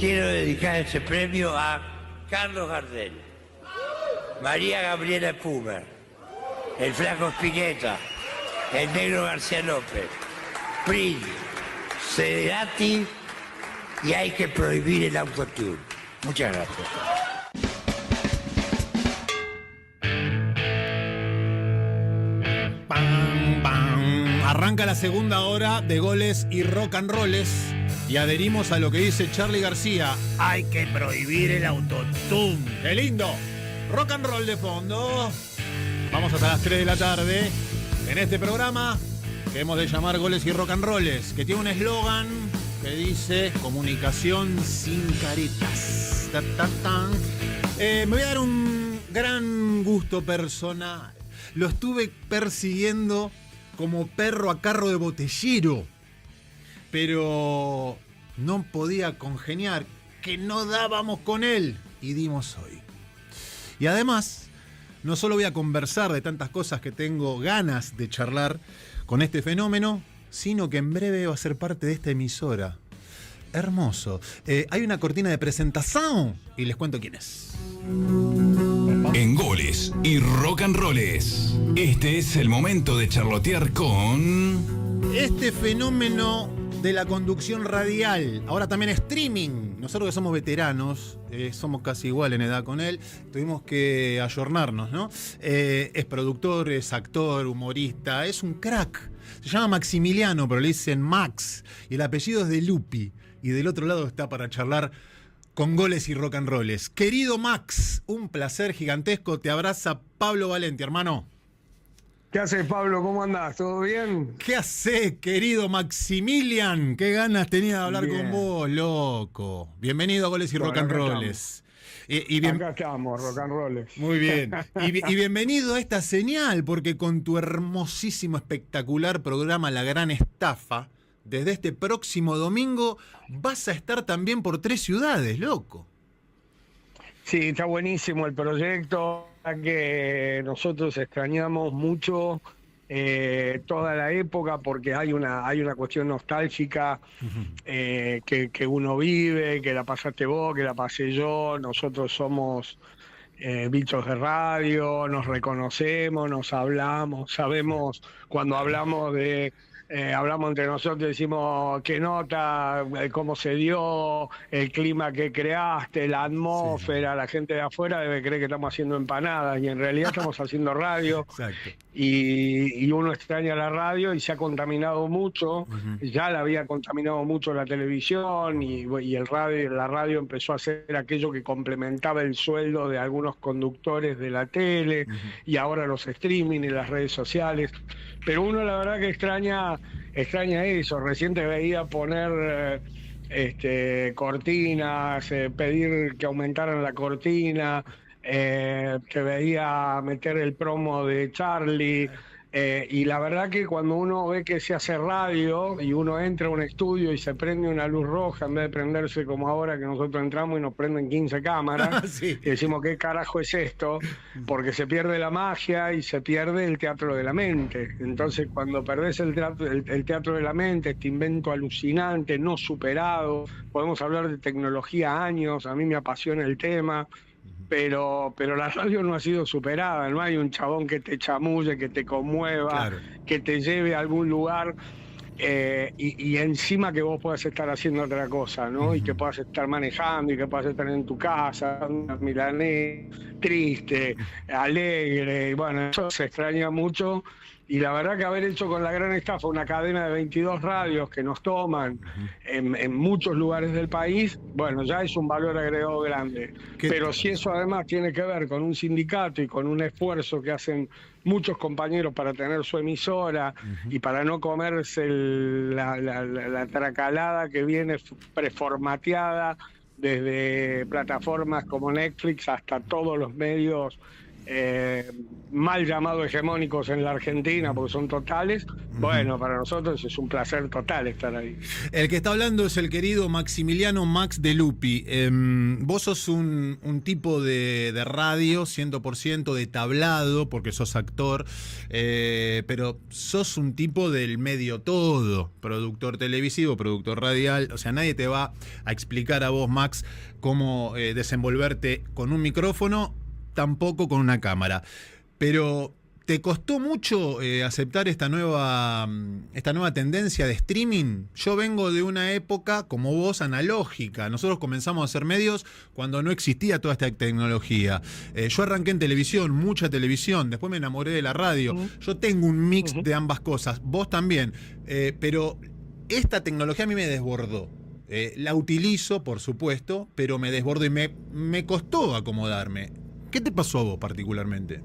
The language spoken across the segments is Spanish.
quiero dedicar ese premio a Carlos Gardel, María Gabriela Pumer, el Flaco Spinetta, el Negro García López, Prince, Cerati, y hay que prohibir el autotune. Muchas gracias. ¡Pam, pam! Arranca la segunda hora de goles y rock and rolls y adherimos a lo que dice Charly García. Hay que prohibir el autotune. ¡Qué lindo! Rock and roll de fondo. Vamos hasta las 3 de la tarde en este programa que hemos de llamar Goles y Rock and Rolls, que tiene un eslogan que dice comunicación sin caretas. Me voy a dar un gran gusto personal. Lo estuve persiguiendo como perro a carro de botellero, pero no podía congeniar, que no dábamos con él, y dimos hoy. Y además, no solo voy a conversar de tantas cosas que tengo ganas de charlar con este fenómeno, sino que en breve va a ser parte de esta emisora. Hermoso. Hay una cortina de presentación y les cuento quién es. En Goles y Rock and Rolls, este es el momento de charlotear con... Este fenómeno de la conducción radial, ahora también streaming. Nosotros que somos veteranos, somos casi igual en edad con él, tuvimos que ayornarnos, ¿no? Es productor, es actor, humorista, es un crack. Se llama Maximiliano, pero le dicen Max, y el apellido es de Lupi. Y del otro lado está para charlar con Goles y Rock and Rolls. Querido Max, un placer gigantesco. Te abraza Pablo Valenti, hermano. ¿Qué haces, Pablo? ¿Cómo andás? ¿Todo bien? ¿Qué haces, querido Maximilian? Qué ganas tenía de hablar bien con vos, loco. Bienvenido a Goles y Rock and Rolls. Acá estamos, Rock and Rolls. Muy bien. Y bienvenido a esta señal, porque con tu hermosísimo, espectacular programa La Gran Estafa, desde este próximo domingo vas a estar también por 3 ciudades, loco. Sí, está buenísimo el proyecto, que nosotros extrañamos mucho toda la época, porque hay una cuestión nostálgica que uno vive, que la pasaste vos, que la pasé yo. Nosotros somos bichos de radio, nos reconocemos, nos hablamos, sabemos cuando hablamos hablamos entre nosotros, decimos qué nota, cómo se dio, el clima que creaste, la atmósfera. Sí. La gente de afuera debe creer que estamos haciendo empanadas y en realidad estamos haciendo radio. Exacto. Y uno extraña la radio y se ha contaminado mucho. Ya la había contaminado mucho la televisión y la radio empezó a ser aquello que complementaba el sueldo de algunos conductores de la tele y ahora los streaming y las redes sociales. Pero uno la verdad que extraña eso. Recién te veía poner cortinas, pedir que aumentaran la cortina, te veía meter el promo de Charly, y la verdad que cuando uno ve que se hace radio y uno entra a un estudio y se prende una luz roja en vez de prenderse como ahora que nosotros entramos y nos prenden 15 cámaras, sí. Y decimos ¿qué carajo es esto? Porque se pierde la magia y se pierde el teatro de la mente. Entonces cuando perdés el teatro de la mente, este invento alucinante, no superado, podemos hablar de tecnología años, a mí me apasiona el tema. Pero la radio no ha sido superada, no hay un chabón que te chamulle, que te conmueva, claro, que te lleve a algún lugar y encima que vos puedas estar haciendo otra cosa, ¿no? Y que puedas estar manejando y que puedas estar en tu casa, milanés, triste, alegre, y bueno, eso se extraña mucho. Y la verdad que haber hecho con La Gran Estafa una cadena de 22 radios que nos toman en muchos lugares del país, bueno, ya es un valor agregado grande. Pero si eso además tiene que ver con un sindicato y con un esfuerzo que hacen muchos compañeros para tener su emisora y para no comerse la tracalada que viene preformateada desde plataformas como Netflix hasta todos los medios mal llamados hegemónicos en la Argentina, porque son totales. Bueno, para nosotros es un placer total estar ahí. El que está hablando es el querido Maximiliano Max de Lupi. Vos sos un tipo de radio 100% de tablado, porque sos actor, pero sos un tipo del medio todo, productor televisivo, productor radial. O sea, nadie te va a explicar a vos, Max, cómo desenvolverte con un micrófono, tampoco con una cámara. Pero ¿te costó mucho aceptar esta nueva tendencia de streaming? Yo vengo de una época, como vos, analógica. Nosotros comenzamos a hacer medios cuando no existía toda esta tecnología. Yo arranqué en televisión, mucha televisión, después me enamoré de la radio. Yo tengo un mix de ambas cosas, vos también. Pero esta tecnología a mí me desbordó. La utilizo, por supuesto, pero me desbordó y me costó acomodarme. ¿Qué te pasó a vos particularmente?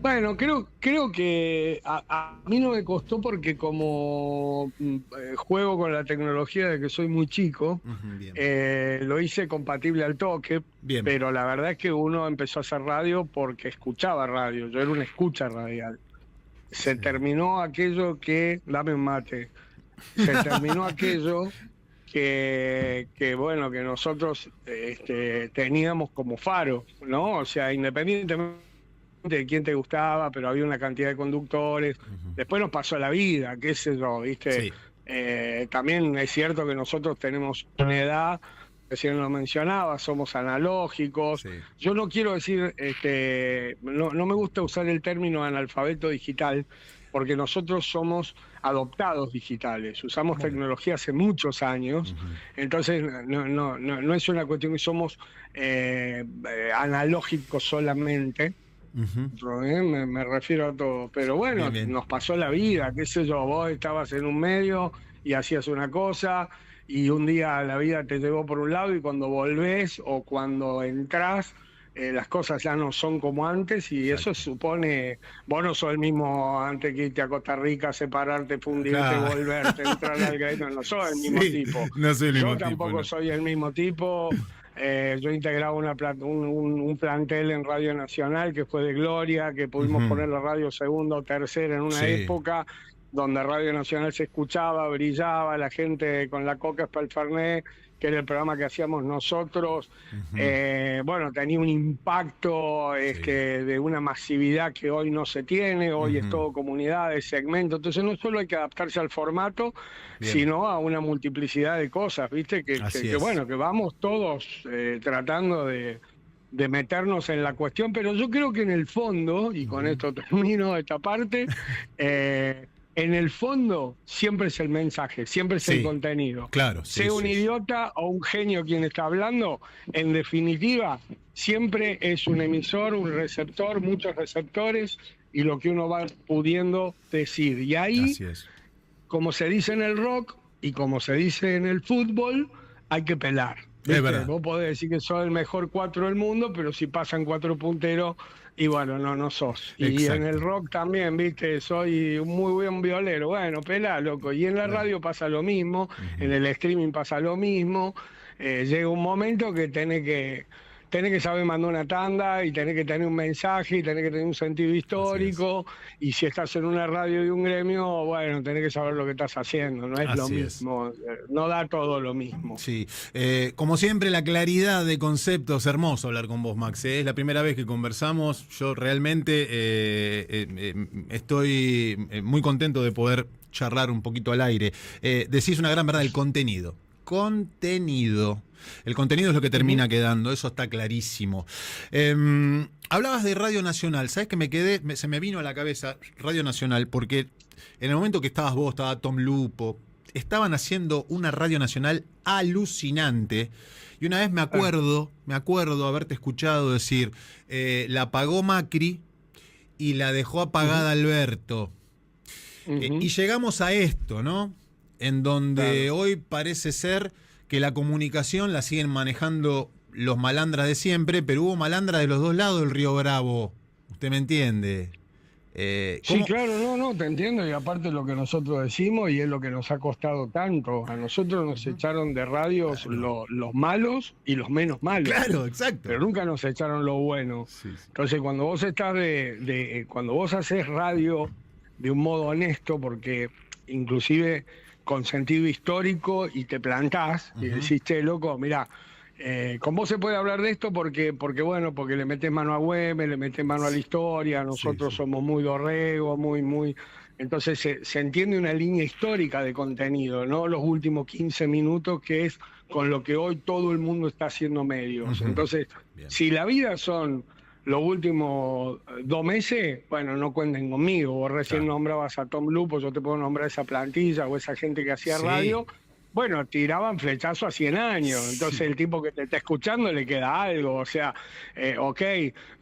Bueno, creo que a mí no me costó porque como juego con la tecnología de que soy muy chico, lo hice compatible al toque, bien. Pero la verdad es que uno empezó a hacer radio porque escuchaba radio, yo era una escucha radial. Se terminó aquello que, dame un mate, se terminó aquello que bueno, que nosotros teníamos como faro, ¿no? O sea, independientemente de quién te gustaba, pero había una cantidad de conductores. Después nos pasó la vida, qué sé yo, ¿viste? Sí. También es cierto que nosotros tenemos una edad, recién lo mencionaba, somos analógicos. Sí. Yo no quiero decir, no me gusta usar el término analfabeto digital, porque nosotros somos adoptados digitales, usamos tecnología hace muchos años, entonces no es una cuestión que somos analógicos solamente. Me refiero a todo, pero bueno, bien. Nos pasó la vida, qué sé yo, vos estabas en un medio y hacías una cosa y un día la vida te llevó por un lado y cuando volvés o cuando entrás las cosas ya no son como antes y eso supone, vos no sos el mismo antes que irte a Costa Rica, separarte, fundirte, claro. Volverte, entrar al gobierno, no soy el mismo tipo. No soy el mismo tipo. Yo tampoco soy el mismo tipo. Yo integraba un plantel en Radio Nacional que fue de gloria, que pudimos poner la radio segunda o tercera en una época donde Radio Nacional se escuchaba, brillaba, la gente con la coca para el Fernet, que era el programa que hacíamos nosotros. Bueno, tenía un impacto de una masividad que hoy no se tiene, hoy es todo comunidades, segmentos, entonces no solo hay que adaptarse al formato, sino a una multiplicidad de cosas, ¿viste? Que bueno, que vamos todos tratando de meternos en la cuestión, pero yo creo que en el fondo, y con esto termino esta parte, en el fondo siempre es el mensaje, siempre es el contenido. Claro. Sea un idiota o un genio quien está hablando, en definitiva, siempre es un emisor, un receptor, muchos receptores, y lo que uno va pudiendo decir. Y ahí, como se dice en el rock y como se dice en el fútbol, hay que pelar. Es verdad. Vos podés decir que sos el mejor 4 del mundo, pero si pasan 4 punteros, y bueno, no sos. Exacto. Y en el rock también, viste, soy un muy buen violero. Bueno, pelá, loco. Y en la radio pasa lo mismo, en el streaming pasa lo mismo. Llega un momento que tenés que saber mandar una tanda y tenés que tener un mensaje y tenés que tener un sentido histórico. Y si estás en una radio y un gremio, bueno, tenés que saber lo que estás haciendo. No es lo mismo. No da todo lo mismo. Sí. Como siempre, la claridad de conceptos. Hermoso hablar con vos, Max. Es la primera vez que conversamos. Yo realmente estoy muy contento de poder charlar un poquito al aire. Decís una gran verdad, el contenido. El contenido es lo que termina quedando, eso está clarísimo. Hablabas de Radio Nacional, ¿sabes que se me vino a la cabeza Radio Nacional? Porque en el momento que estabas vos, estaba Tom Lupo, estaban haciendo una Radio Nacional alucinante. Y una vez me acuerdo haberte escuchado decir, la apagó Macri y la dejó apagada Alberto. Y llegamos a esto, ¿no? En donde hoy parece ser que la comunicación la siguen manejando los malandras de siempre, pero hubo malandras de los dos lados del Río Bravo. ¿Usted me entiende? Sí, claro, no, te entiendo, y aparte lo que nosotros decimos, y es lo que nos ha costado tanto, a nosotros nos echaron de radios los malos y los menos malos. Claro, exacto. Pero nunca nos echaron lo bueno. Sí, sí. Entonces, cuando vos estás cuando vos haces radio de un modo honesto, porque inclusive con sentido histórico, y te plantás y decís, che, loco, mirá, con vos se puede hablar de esto porque le metés mano a Güemes, le metés mano a la historia, nosotros somos muy dorregos, muy... Entonces se entiende una línea histórica de contenido, no los últimos 15 minutos, que es con lo que hoy todo el mundo está haciendo medios. Entonces, si la vida son los últimos 2 meses, bueno, no cuenten conmigo. Vos recién nombrabas a Tom Lupo, yo te puedo nombrar esa plantilla o esa gente que hacía radio. Bueno, tiraban flechazo a 100 años, entonces el tipo que te está escuchando le queda algo, o sea, ok,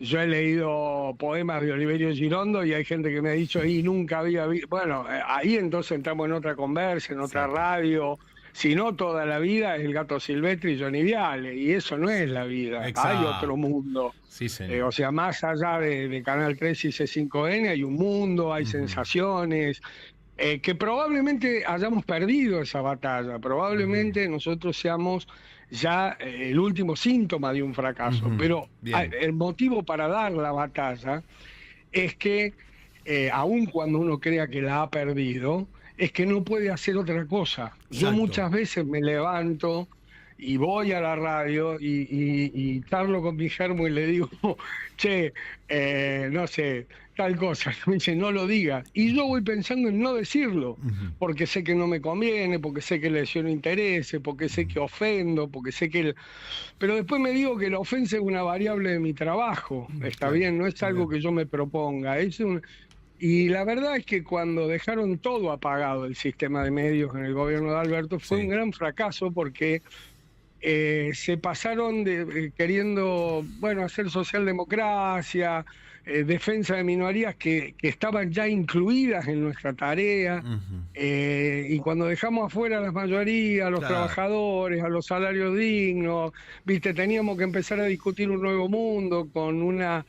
yo he leído poemas de Oliverio Girondo y hay gente que me ha dicho, y nunca había visto, bueno, ahí entonces entramos en otra conversa, en otra radio, si no toda la vida es el Gato Silvestre y Johnny Viale, y eso no es la vida, hay otro mundo. Sí, señor. O sea, más allá de Canal 3 y C5N hay un mundo, hay sensaciones, que probablemente hayamos perdido esa batalla, probablemente nosotros seamos ya el último síntoma de un fracaso, pero el motivo para dar la batalla es que, aun cuando uno crea que la ha perdido, es que no puede hacer otra cosa. Yo muchas veces me levanto y voy a la radio y charlo con Guillermo y le digo, che, no sé, tal cosa. Me dice, no lo digas. Y yo voy pensando en no decirlo, porque sé que no me conviene, porque sé que lesiono intereses, porque sé que ofendo, porque sé que... Pero después me digo que la ofensa es una variable de mi trabajo, está bien, no es algo que yo me proponga, es un... Y la verdad es que cuando dejaron todo apagado el sistema de medios en el gobierno de Alberto fue un gran fracaso, porque se pasaron queriendo, hacer socialdemocracia, defensa de minorías que estaban ya incluidas en nuestra tarea, y cuando dejamos afuera a las mayorías, a los trabajadores, a los salarios dignos, teníamos que empezar a discutir un nuevo mundo con una...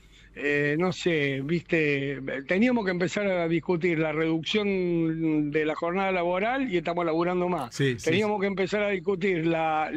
teníamos que empezar a discutir la reducción de la jornada laboral y estamos laburando más. Teníamos que empezar a discutir la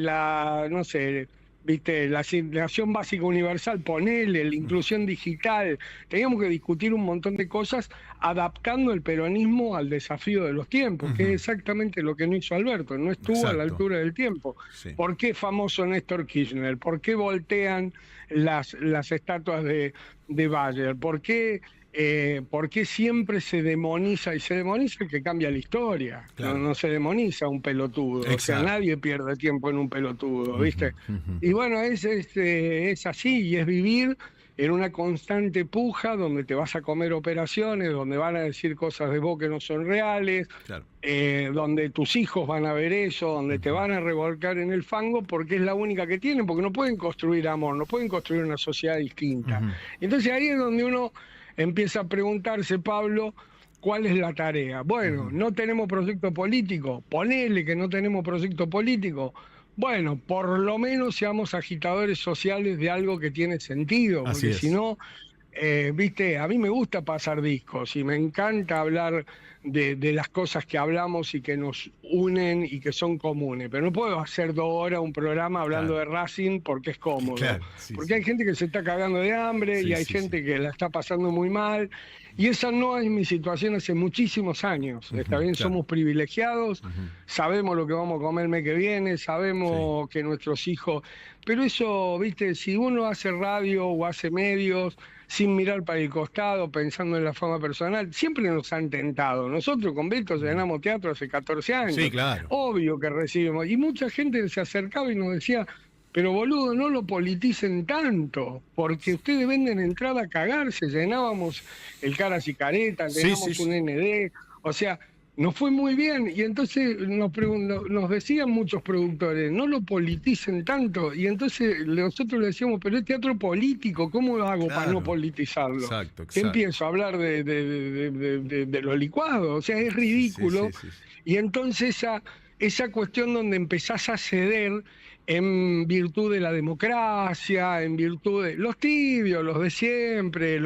asignación básica universal, ponele, la inclusión digital. Teníamos que discutir un montón de cosas adaptando el peronismo al desafío de los tiempos, que es exactamente lo que no hizo Alberto, no estuvo a la altura del tiempo. ¿Por qué famoso Néstor Kirchner? ¿Por qué voltean las estatuas de Bayer? ¿Por qué siempre se demoniza? Y se demoniza el que cambia la historia, no se demoniza un pelotudo. O sea, nadie pierde tiempo en un pelotudo, ¿viste? Y bueno, es así, y es vivir en una constante puja donde te vas a comer operaciones, donde van a decir cosas de vos que no son reales, donde tus hijos van a ver eso, donde te van a revolcar en el fango, porque es la única que tienen, porque no pueden construir amor, no pueden construir una sociedad distinta. Entonces ahí es donde uno empieza a preguntarse, Pablo, ¿cuál es la tarea? Bueno, no tenemos proyecto político, ponele que no tenemos proyecto político. Bueno, por lo menos seamos agitadores sociales de algo que tiene sentido, porque si no, a mí me gusta pasar discos y me encanta hablar de las cosas que hablamos y que nos unen y que son comunes, pero no puedo hacer 2 horas un programa hablando de Racing porque es cómodo, porque hay gente que se está cagando de hambre y hay gente que la está pasando muy mal, y esa no es mi situación hace muchísimos años. Está bien, somos privilegiados, sabemos lo que vamos a comer el mes que viene, sabemos que nuestros hijos... Pero eso, si uno hace radio o hace medios sin mirar para el costado, pensando en la fama personal, siempre nos han tentado. Nosotros con Beto llenamos teatro hace 14 años. Obvio que recibimos. Y mucha gente se acercaba y nos decía... Pero boludo, no lo politicen tanto, porque ustedes venden entrada a cagarse. Llenábamos el Caras y Caretas, teníamos un ND, o sea, nos fue muy bien. Y entonces nos decían muchos productores, no lo politicen tanto. Y entonces nosotros le decíamos, pero es teatro político, ¿cómo lo hago para no politizarlo? ¿Qué empiezo a hablar de lo licuado? O sea, es ridículo. Y entonces esa cuestión donde empezás a ceder en virtud de la democracia, en virtud de los tibios, los de siempre,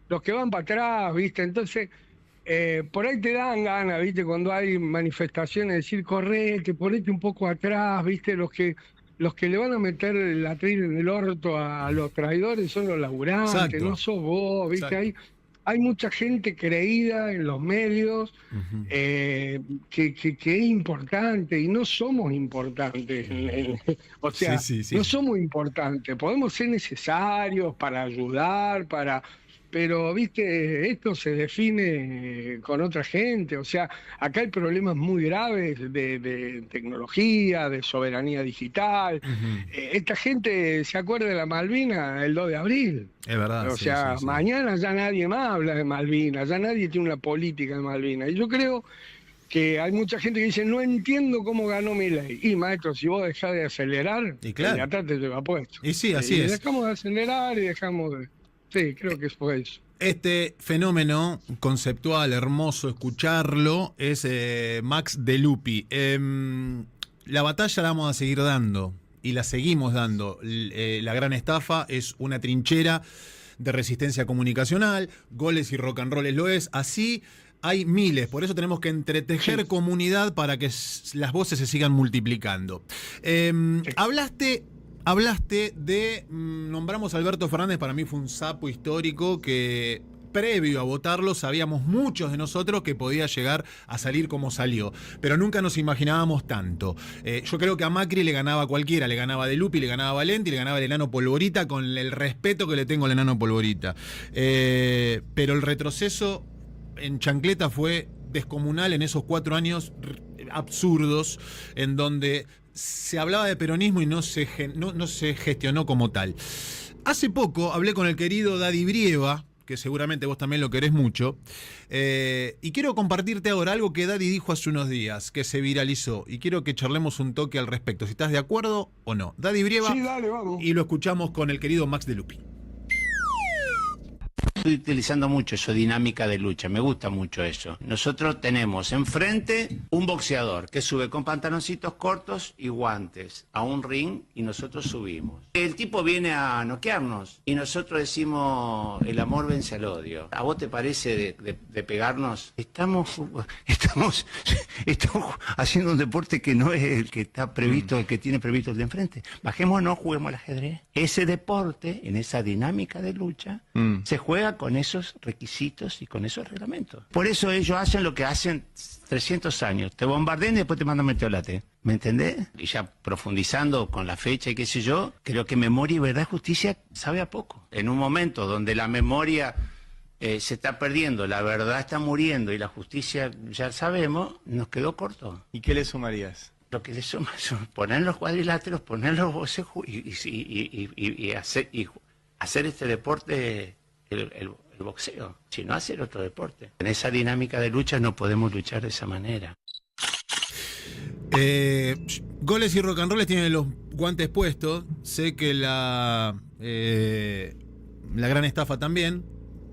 los que van para atrás, ¿viste? Entonces, por ahí te dan ganas, ¿viste? Cuando hay manifestaciones, decir, correte, ponete un poco atrás, ¿viste? Los que le van a meter el atril en el orto a los traidores son los laburantes, Exacto. no sos vos, ¿viste? Exacto. Hay mucha gente creída en los medios que es importante y no somos importantes. O sea, Sí. no somos importantes. Podemos ser necesarios para ayudar, pero, viste, esto se define con otra gente. O sea, acá hay problemas muy graves de tecnología, de soberanía digital. Esta gente se acuerda de la Malvina el 2 de abril. Es verdad. O sea, mañana ya nadie más habla de Malvinas, ya nadie tiene una política de Malvinas. Y yo creo que hay mucha gente que dice, no entiendo cómo ganó Milei. Y maestro, si vos dejás de acelerar, claro. el de atrás te lleva puesto. Y sí, así es. Dejamos de acelerar y dejamos de... Sí, creo que fue eso. Este fenómeno conceptual, hermoso escucharlo, es Max De Lupi. La batalla la vamos a seguir dando y la seguimos dando. La gran estafa es una trinchera de resistencia comunicacional, Goles y Rock and Rolles lo es, así hay miles, por eso tenemos que entretejer comunidad para que las voces se sigan multiplicando. Hablaste de, nombramos a Alberto Fernández, para mí fue un sapo histórico que previo a votarlo sabíamos muchos de nosotros que podía llegar a salir como salió, pero nunca nos imaginábamos tanto. Yo creo que a Macri le ganaba a cualquiera, le ganaba a De Lupi, le ganaba a Valenti, le ganaba al enano Polvorita, con el respeto que le tengo al enano Polvorita. Pero el retroceso en chancleta fue descomunal en esos 4 años absurdos en donde se hablaba de peronismo y no se gestionó como tal. Hace poco hablé con el querido Daddy Brieva, que seguramente vos también lo querés mucho, y quiero compartirte ahora algo que Daddy dijo hace unos días, que se viralizó, y quiero que charlemos un toque al respecto, si estás de acuerdo o no. Daddy Brieva, sí, dale, vamos. Y lo escuchamos con el querido Max De Lupi. Estoy utilizando mucho eso, dinámica de lucha, me gusta mucho eso. Nosotros tenemos enfrente un boxeador que sube con pantaloncitos cortos y guantes a un ring y nosotros subimos. El tipo viene a noquearnos y nosotros decimos, el amor vence al odio. ¿A vos te parece de pegarnos? Estamos haciendo un deporte que no es el que está previsto, el que tiene previsto el de enfrente. Bajémonos, juguemos al ajedrez. Ese deporte, en esa dinámica de lucha, se juega con esos requisitos y con esos reglamentos. Por eso ellos hacen lo que hacen 300 años. Te bombardean y después te mandan meteorate. ¿Me entendés? Y ya profundizando con la fecha y qué sé yo, creo que memoria y verdad y justicia sabe a poco. En un momento donde la memoria se está perdiendo, la verdad está muriendo y la justicia, ya sabemos, nos quedó corto. ¿Y qué le sumarías? Lo que le suma son poner los cuadriláteros, poner los voces y hacer este deporte el boxeo, sino hacer otro deporte. En esa dinámica de lucha no podemos luchar de esa manera. Goles y Rock and Rolls tienen los guantes puestos. Sé que la gran estafa también.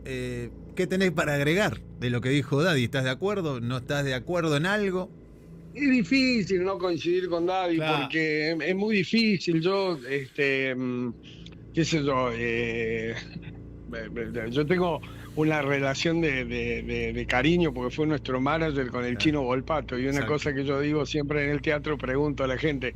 ¿Qué tenés para agregar de lo que dijo Daddy? ¿Estás de acuerdo? ¿No estás de acuerdo en algo? Es difícil no coincidir con Daddy, claro, porque es muy difícil. Yo, qué sé yo tengo una relación de cariño porque fue nuestro manager con el Chino Volpato, y una Exacto. cosa que yo digo siempre en el teatro, pregunto a la gente,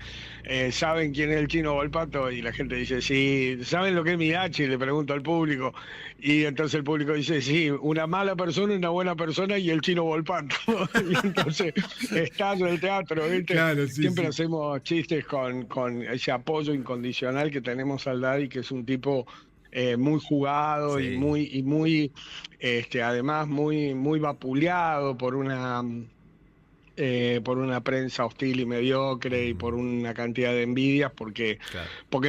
¿saben quién es el Chino Volpato? Y la gente dice, sí. ¿Saben lo que es Midachi? Le pregunto al público, y entonces el público dice, sí, una mala persona, una buena persona y el Chino Volpato. Y entonces estando en el teatro, ¿viste? Claro, sí, siempre hacemos chistes con ese apoyo incondicional que tenemos al Daddy, que es un tipo muy jugado, sí, y muy además muy vapuleado por una prensa hostil y mediocre y por una cantidad de envidias, porque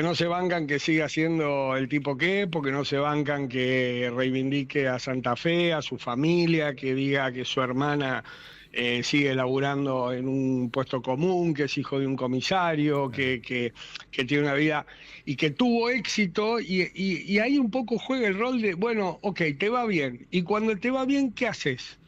no se bancan que siga siendo el tipo que es, porque no se bancan que reivindique a Santa Fe, a su familia, que diga que su hermana sigue laburando en un puesto común, que es hijo de un comisario, que tiene una vida y que tuvo éxito, y ahí un poco juega el rol de, bueno, ok, te va bien, y cuando te va bien, ¿qué haces?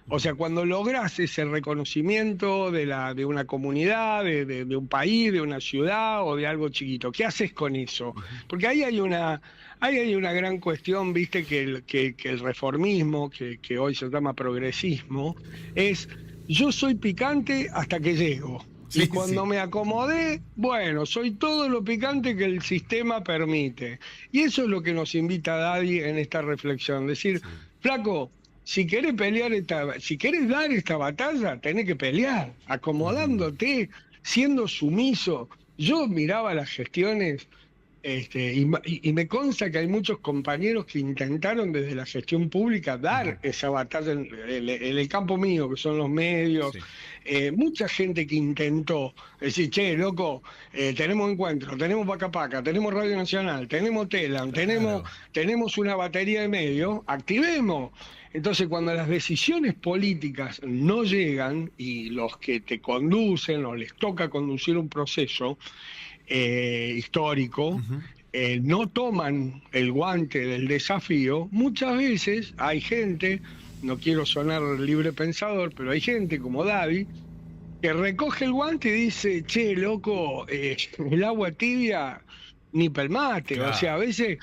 O sea, cuando lográs ese reconocimiento de una comunidad, de un país, de una ciudad o de algo chiquito, ¿qué haces con eso? Porque ahí hay una gran cuestión, viste, que el reformismo, que hoy se llama progresismo, es yo soy picante hasta que llego. Sí, Y cuando sí. me acomodé, bueno, soy todo lo picante que el sistema permite. Y eso es lo que nos invita Daddy en esta reflexión. Decir, flaco, si querés si querés dar esta batalla, tenés que pelear, acomodándote, siendo sumiso. Yo miraba las gestiones, y me consta que hay muchos compañeros que intentaron desde la gestión pública dar esa batalla en el campo mío, que son los medios. Sí. Mucha gente que intentó decir, che, loco, tenemos encuentro, tenemos Paca Paca, tenemos Radio Nacional, tenemos Telam, Claro. tenemos una batería de medios, activemos. Entonces, cuando las decisiones políticas no llegan y los que te conducen o les toca conducir un proceso histórico, no toman el guante del desafío, muchas veces hay gente, no quiero sonar libre pensador, pero hay gente como Daddy, que recoge el guante y dice, che, loco, el agua tibia ni pelmate. Claro. O sea, a veces,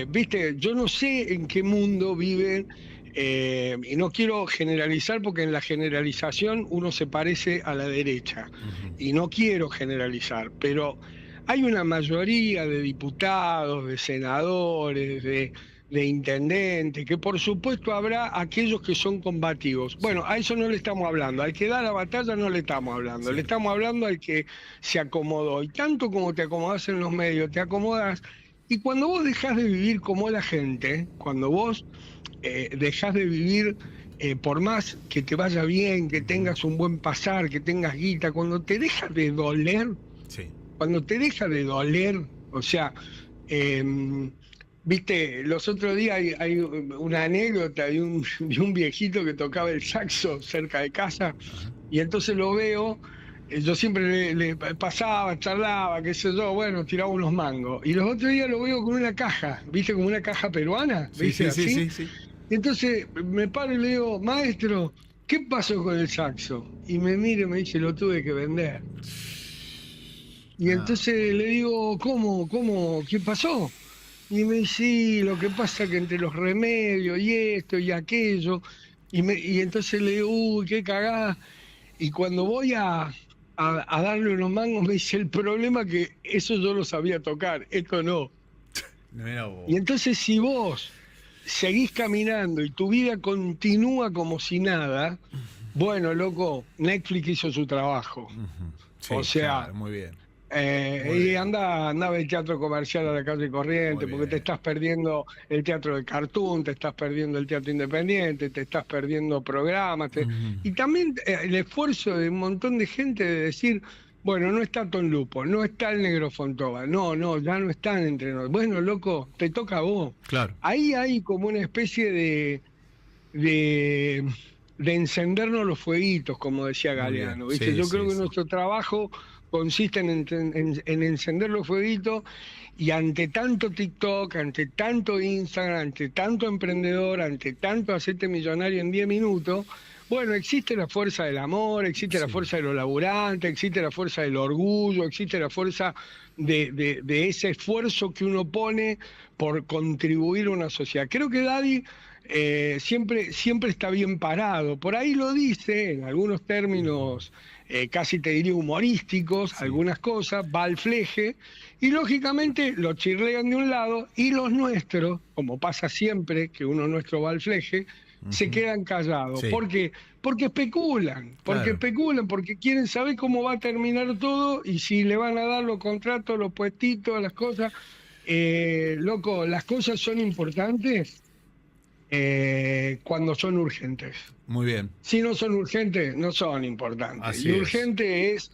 viste, yo no sé en qué mundo viven, y no quiero generalizar porque en la generalización uno se parece a la derecha, y no quiero generalizar, pero hay una mayoría de diputados, de senadores, de intendentes, que por supuesto habrá aquellos que son combativos. Bueno, a eso no le estamos hablando, al que da la batalla no le estamos hablando, le estamos hablando al que se acomodó. Y tanto como te acomodás en los medios, te acomodás, y cuando vos dejás de vivir como la gente, cuando vos dejás de vivir, por más que te vaya bien, que tengas un buen pasar, que tengas guita, cuando te deja de doler, Sí. cuando te deja de doler, o sea, viste, los otros días hay una anécdota de un viejito que tocaba el saxo cerca de casa, y entonces lo veo, yo siempre le pasaba, charlaba, qué sé yo, bueno, tiraba unos mangos, y los otros días lo veo con una caja, viste, como una caja peruana, Sí, viste, sí, así. sí, sí. Entonces me paro y le digo, maestro, ¿qué pasó con el saxo? Y me mira y me dice, lo tuve que vender. Y entonces le digo, ¿cómo? ¿Qué pasó? Y me dice, sí, lo que pasa que entre los remedios y esto y aquello, y entonces le digo, uy, qué cagada. Y cuando voy a darle unos mangos, me dice, el problema es que eso yo lo sabía tocar, esto no. Mirá vos. Y entonces si vos seguís caminando y tu vida continúa como si nada, bueno, loco, Netflix hizo su trabajo. Sí, o sea, claro, muy bien. Y anda a ver el teatro comercial a la calle Corriente, Muy porque bien. te estás perdiendo el teatro de cartoon, te estás perdiendo el teatro independiente, te estás perdiendo programas. Y también el esfuerzo de un montón de gente de decir, bueno, no está Tom Lupo, no está el Negro Fontova, no, ya no están entre nosotros. Bueno, loco, te toca a vos. Claro. Ahí hay como una especie de encendernos los fueguitos, como decía Galeano. bien. ¿Viste? Sí, Yo sí, creo que sí. nuestro trabajo consiste en encender los fueguitos, y ante tanto TikTok, ante tanto Instagram, ante tanto emprendedor, ante tanto hacerte millonario en 10 minutos, bueno, existe la fuerza del amor, existe la fuerza de los laburantes, existe la fuerza del orgullo, existe la fuerza de ese esfuerzo que uno pone por contribuir a una sociedad. Creo que Daddy siempre está bien parado. Por ahí lo dice, en algunos términos casi te diría humorísticos, algunas cosas, va al fleje, y lógicamente lo chirlean de un lado, y los nuestros, como pasa siempre que uno nuestro va al fleje, se quedan callados. Sí. ¿Por qué? Porque especulan, porque quieren saber cómo va a terminar todo y si le van a dar los contratos, los puestitos, las cosas. Loco, las cosas son importantes cuando son urgentes. Muy bien. Si no son urgentes, no son importantes. Así y es. urgente es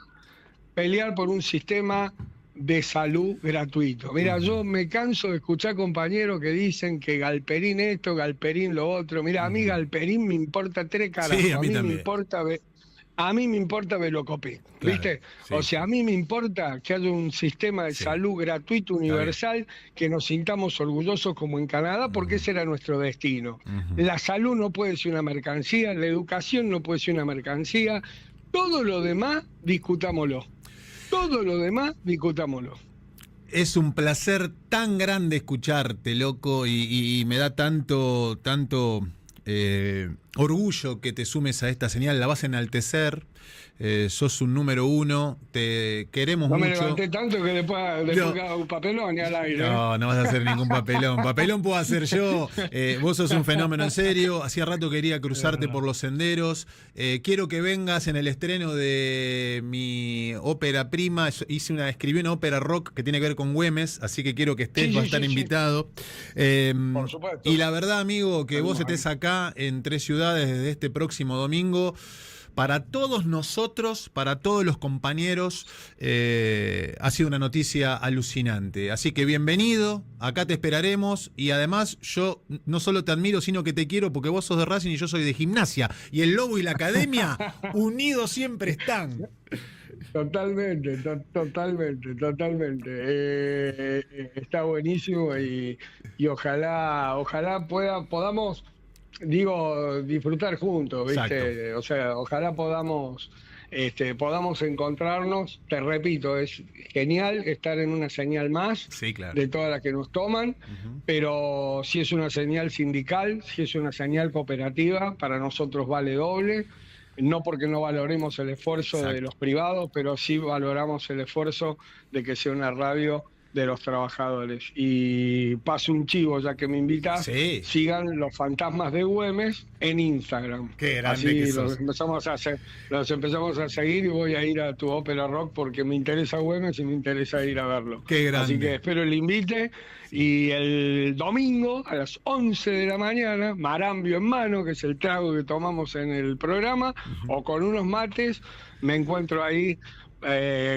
pelear por un sistema de salud gratuito. Mira, yo me canso de escuchar compañeros que dicen que Galperín esto, Galperín lo otro. Mira, a mí Galperín me importa tres carajos. Sí, a mí me también. importa A mí me importa Velocopé, Claro, ¿viste? sí. O sea, a mí me importa que haya un sistema de salud gratuito, universal, que nos sintamos orgullosos como en Canadá, porque ese era nuestro destino. La salud no puede ser una mercancía, la educación no puede ser una mercancía, todo lo demás, discutámoslo. Todo lo demás, discutámoslo. Es un placer tan grande escucharte, loco, y me da tanto orgullo que te sumes a esta señal. La vas a enaltecer. Sos un número 1, te queremos No mucho. me levanté tanto que después haga un papelón y al aire. No vas a hacer ningún papelón. Papelón puedo hacer yo. Vos sos un fenómeno en serio. Hacía rato quería cruzarte por los senderos. Quiero que vengas en el estreno de mi ópera prima. Escribí una ópera rock que tiene que ver con Güemes, así que quiero que estés, va a estar invitado. Por supuesto. Y la verdad, amigo, que vos estés acá en 3 ciudades desde este próximo domingo. Para todos nosotros, para todos los compañeros, ha sido una noticia alucinante. Así que bienvenido, acá te esperaremos. Y además yo no solo te admiro, sino que te quiero porque vos sos de Racing y yo soy de Gimnasia. Y el Lobo y la Academia unidos siempre están. Totalmente. Está buenísimo y ojalá podamos, disfrutar juntos, ¿viste? Exacto. O sea, ojalá podamos encontrarnos. Te repito, es genial estar en una señal más, Sí, claro. de todas las que nos toman, pero si es una señal sindical, si es una señal cooperativa, para nosotros vale doble. No porque no valoremos el esfuerzo Exacto. de los privados, pero sí valoramos el esfuerzo de que sea una radio de los trabajadores. Y paso un chivo, ya que me invitas, Sí. sigan Los Fantasmas de Güemes en Instagram. Qué grande Así que los sos. empezamos a seguir y voy a ir a tu ópera rock porque me interesa Güemes y me interesa ir a verlo. Qué grande. Así que espero el invite. Y el domingo a las 11 de la mañana, marambio en mano, que es el trago que tomamos en el programa, o con unos mates, me encuentro ahí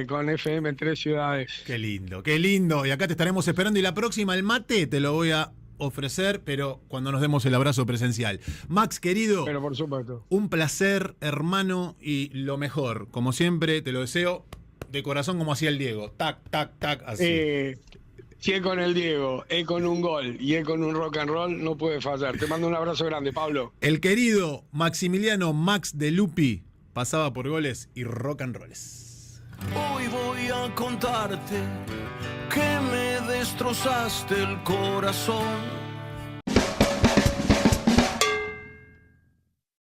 con FM 3 Ciudades. Qué lindo, qué lindo. Y acá te estaremos esperando. Y la próxima, el mate, te lo voy a ofrecer, pero cuando nos demos el abrazo presencial. Max, querido, Pero por supuesto. un placer, hermano, y lo mejor. Como siempre, te lo deseo de corazón como hacía el Diego. Tac, tac, tac, así. Si es con el Diego, es con un gol y es con un rock and roll, no puede fallar. Te mando un abrazo grande, Pablo. El querido Maximiliano Max de Lupi pasaba por Goles y Rock and Rolls. Hoy voy a contarte que me destrozaste el corazón.